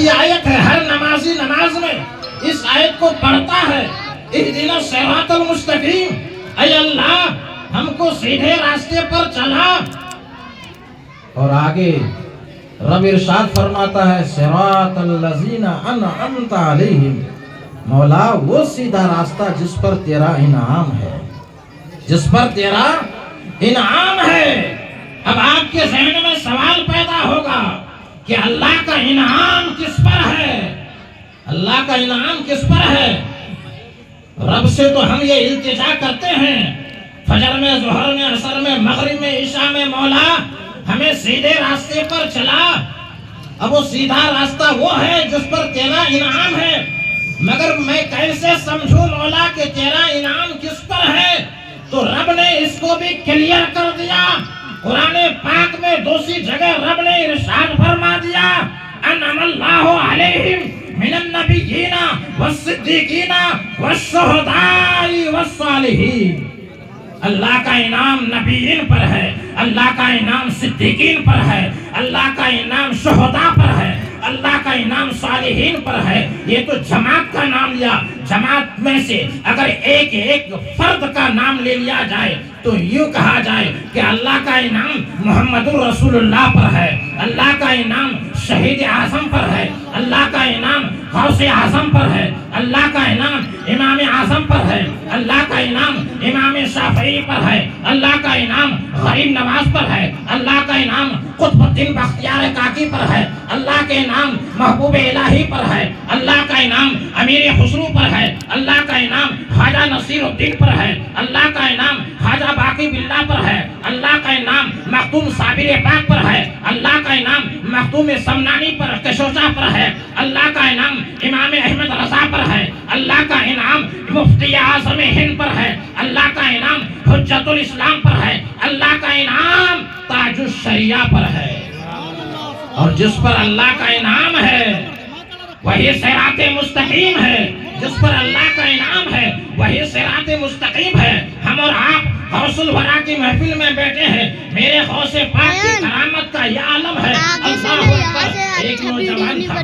کی آیت ہے، ہر نمازی نماز میں اس آیت کو پڑھتا ہے، اہدنا الصراط المستقیم، اے اللہ ہم کو سیدھے راستے پر چلا۔ اور آگے رب ارشاد فرماتا ہے صراط الذین انعمت علیہم، مولا وہ سیدھا راستہ جس پر تیرا انعام ہے، جس پر تیرا انعام ہے۔ اب آپ کے ذہن میں سوال پیدا ہوگا کہ اللہ کا انعام کس پر ہے؟ اللہ کا انعام کس پر ہے؟ رب سے تو ہم یہ التجا کرتے ہیں فجر میں، ظہر میں، عصر میں، مغرب میں، عشاء میں، مولا ہمیں سیدھے راستے پر چلا۔ اب وہ سیدھا راستہ وہ ہے جس پر تیرا انعام ہے، مگر میں کیسے سمجھوں مولا کہ تیرا انعام کس پر ہے؟ تو رب نے اس کو بھی کلیئر کر دیا۔ قرآن پاک میں دوسری جگہ رب نے ارشاد فرما دیا انعم اللہ علیہم من النبیین والصدیقین والشہداء والصالحین۔ اللہ کا انعام نبیین پر ہے، اللہ کا انعام صدیقین پر ہے، اللہ کا انعام شہداء پر ہے، اللہ کا انعام صالحین پر ہے۔ یہ تو جماعت کا نام لیا، جماعت میں سے اگر ایک ایک فرد کا نام لے لیا جائے تو یوں کہا جائے کہ اللہ کا انعام محمد رسول اللہ پر ہے، اللہ کا انعام شہید اعظم پر ہے، اللہ کا انعام غوث اعظم پر ہے، اللہ کا انعام امام اعظم پر ہے، اللہ کا انعام امام شافعی پر ہے، اللہ کا انعام غریب نواز پر ہے، اللہ کا انعام قطب الدین بختیار کاکی پر ہے، اللہ کے انعام محبوب الہی پر ہے، اللہ کا انعام امیر خسرو پر ہے، اللہ کا انعام خواجہ نصیر الدین پر ہے، اللہ کا انعام خواجہ باقی باللہ پر ہے، اللہ کا انعام مختوم صابر پاک پر ہے، اللہ کا انعام مختوم سمنانی پر کشوشا پر ہے، اللہ کا انعام امام احمد رضا پر ہے، اللہ کا انعام مفتی اعظم ہند پر ہے، اللہ کا انعام حجت الاسلام پر ہے، اللہ کا انعام تاج الشریعہ پر ہے۔ اور جس پر اللہ کا انعام ہے وہی صراط مستقیم ہے، جس پر اللہ کا انعام ہے وہی صراط مستقیم ہے۔ ہم اور آپ غوث الورا کی محفل میں بیٹھے ہیں، میرے غوث پاک کی کرامت کا یہ عالم ہے۔ اللہ اکبر۔ ایک نوجوان تھا،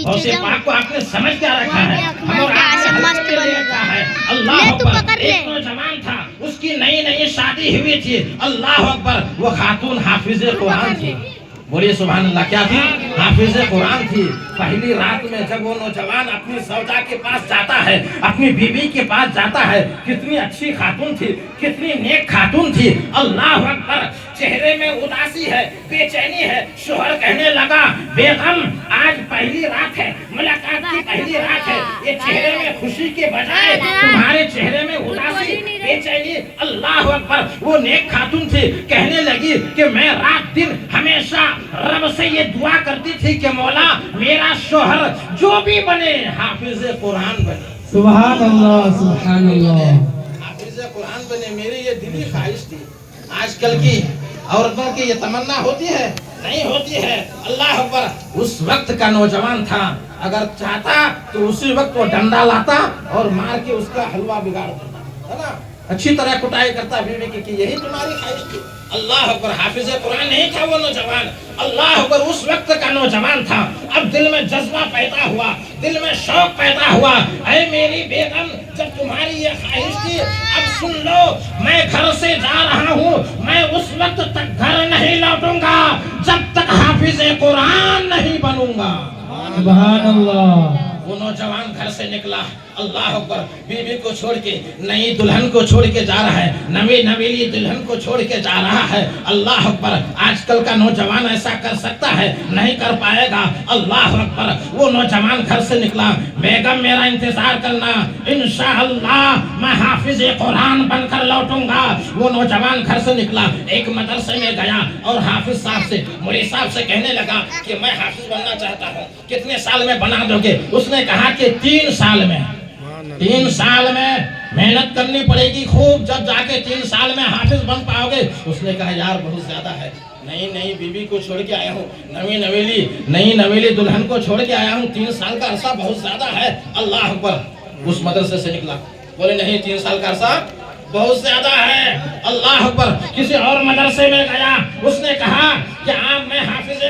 غوث پاک کو آپ نے سمجھ کیا رکھا ہے؟ ہم اور آپ کو رکھا ہے۔ اللہ اکبر۔ ایک نوجوان تھا، اس کی نئی نئی شادی ہوئی تھی، اللہ اکبر، وہ خاتون حافظ قرآن تھی۔ بولیے سبحان اللہ۔ کیا تھی؟ حافظ قرآن تھی۔ پہلی رات میں جب وہ نوجوان اپنی زوجہ کے پاس جاتا ہے، اپنی بیوی کے پاس جاتا ہے، کتنی اچھی خاتون تھی، کتنی نیک خاتون تھی، اللہ اکبر۔ چہرے میں اداسی ہے، بے چینی ہے۔ شوہر کہنے لگا بیگم آج پہلی رات ہے، ملاقات کی پہلی رات ہے، یہ چہرے میں خوشی کے بجائے تمہارے چہرے میں اداسی، بے چینی۔ اللہ اکبر۔ وہ نیک خاتون تھی، کہنے لگی کہ میں رات دن ہمیشہ رب سے یہ دعا کرتی تھی کہ مولا میرا شوہر جو بھی بنے حافظ قرآن بنے۔ سبحان اللہ، سبحان اللہ۔ حافظ قرآن بنے، میری یہ دلی خواہش تھی۔ آج کل کی عورتوں کی یہ تمنا ہوتی ہے؟ نہیں ہوتی ہے۔ اللہ اکبر۔ اس وقت کا نوجوان تھا، اگر چاہتا تو اسی وقت وہ ڈنڈا لاتا اور مار کے اس کا حلوہ بگاڑ دیتا، ہے نا، اچھی طرح کٹائی کرتا بیوی کی کہ یہی تمہاری خواہش تھی۔ اللہ اکبر۔ حافظ قرآن نہیں تھا وہ نوجوان، اللہ اکبر، اس وقت کا نوجوان تھا۔ اب دل میں جذبہ پیدا ہوا، دل میں شوق پیدا ہوا، اے میری بیگم جب تمہاری یہ خواہش تھی اب سن لو، میں گھر سے جا رہا ہوں، میں اس وقت تک گھر نہیں لوٹوں گا جب تک حافظ قرآن نہیں بنوں گا۔ سبحان اللہ۔ وہ نوجوان گھر سے نکلا، اللہ اکبر، بیوی کو چھوڑ کے، نئی دلہن کو چھوڑ کے جا رہا ہے، نویلی دلہن کو چھوڑ کے جا رہا ہے۔ اللہ اکبر۔ آج کل کا نوجوان ایسا کر سکتا ہے؟ نہیں کر پائے گا۔ اللہ اکبر۔ وہ نوجوان گھر سے نکلا، بیگم میرا انتظار کرنا، انشاءاللہ میں حافظ قرآن بن کر لوٹوں گا۔ وہ نوجوان گھر سے نکلا، ایک مدرسے میں گیا اور حافظ صاحب سے، مولوی صاحب سے کہنے لگا کہ میں حافظ بننا چاہتا ہوں، کتنے سال میں بنا دو گے؟ اس نے کہا کہ 3 سال میں۔ 3 سال میں محنت کرنی پڑے گی خوب، جب جا کے 3 سال میں حافظ بن پاؤ گے۔ اس نے کہا یار بہت زیادہ ہے، نئی بیوی کو چھوڑ کے آیا ہوں، نئی نویلی دلہن کو چھوڑ کے آیا ہوں، 3 سال کا عرصہ بہت زیادہ ہے۔ اللہ اکبر۔ اس مدرسے سے نکلا، بولے نہیں 3 سال کا عرصہ بہت زیادہ ہے۔ اللہ اکبر۔ کسی اور مدرسے میں گیا، اس نے کہا کہ آپ میں حافظ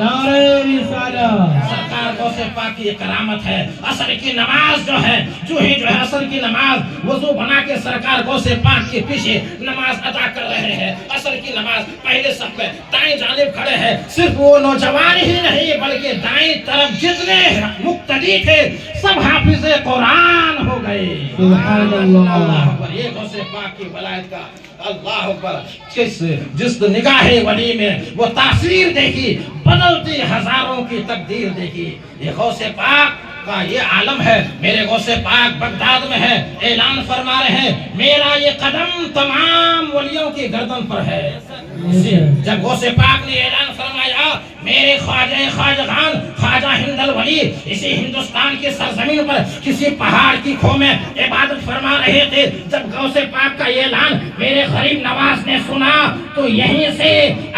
نعرہ رسالہ سرکار غوث پاک کی یہ کرامت ہے. عصر کی نماز جو ہے عصر کی نماز وضو بنا کے سرکار غوث پاک کے پیچھے نماز ادا کر رہے ہیں. عصر کی نماز پہلے صف میں دائیں جانب کھڑے ہیں. صرف وہ نوجوان ہی نہیں بلکہ دائیں طرف جتنے مقتدی تھے سب حافظ قرآن ہو گئے. سبحان اللہ. اللہ اکبر. یہ غوث پاک کی ولایت کا اللہ اکبر. جس نگاہ ولی میں وہ تاثیر دیکھی بدلتی ہزاروں کی تقدیر دیکھی. یہ غوث پاک کا یہ عالم ہے. میرے غوث پاک بغداد میں ہے. اعلان فرما رہے ہیں میرا یہ قدم تمام ولیوں کی گردن پر ہے. جب غوث پاک نے اعلان فرمایا میرے خواجہ خواجگان خواجہ ہند الولی اسی ہندوستان کی سرزمین پر کسی پہاڑ کی کھو میں عبادت فرما رہے تھے. جب غوث پاک کا یہ اعلان میرے غریب نواز نے سنا تو یہیں سے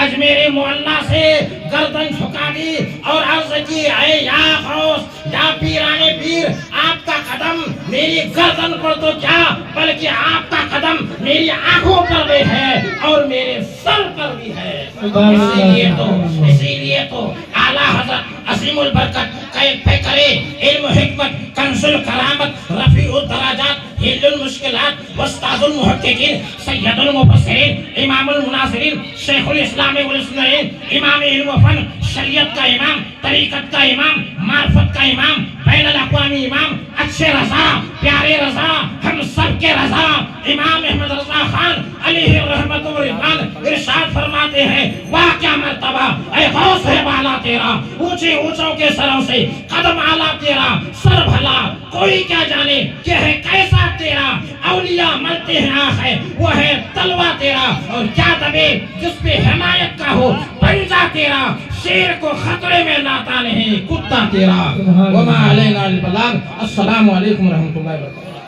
اجمیر معلیٰ سے گردن جھکا دی اور عرض کی اے یا غوث یا پیرانے پیر آپ کا قدم میری گردن پر تو کیا بلکہ آپ کا قدم میری آنکھوں پر بھی ہے اور میرے سر پر بھی ہے. اسی لیے تو اعلیٰ حضرت عظیم البرکت فکر علم و حکمت کنز الکرامت رفیع الدرجات حل المشکلات استاد المحققین سید المفسرین امام المناظرین شیخ الاسلام والسنین امام علم و فن شریعت کا امام طریقت کا امام معرفت کا امام بین الاقوامی امام اچھے رضا پیارے رضا ہم سب کے رضا امام احمد رضا خان علیہ الرحمت و رضوان ارشاد فرماتے ہیں واہ کیا مرتبہ اے غوث ہے بالا تیرا اونچے اونچوں کے سروں سے قدم اعلیٰ تیرا سر بھلا کوئی کیا جانے کہ ہے کیسا تیرا اولیاء ملتے ہیں آنکھ ہے وہ ہے تلوہ تیرا اور کیا دبے جس پہ حمایت کا ہو پنجہ تیرا شیر کو خطرے میں لاتا نہیں کتا تیرا. وما علینا البلاغ. السلام علیکم ورحمۃ اللہ وبرکاتہ.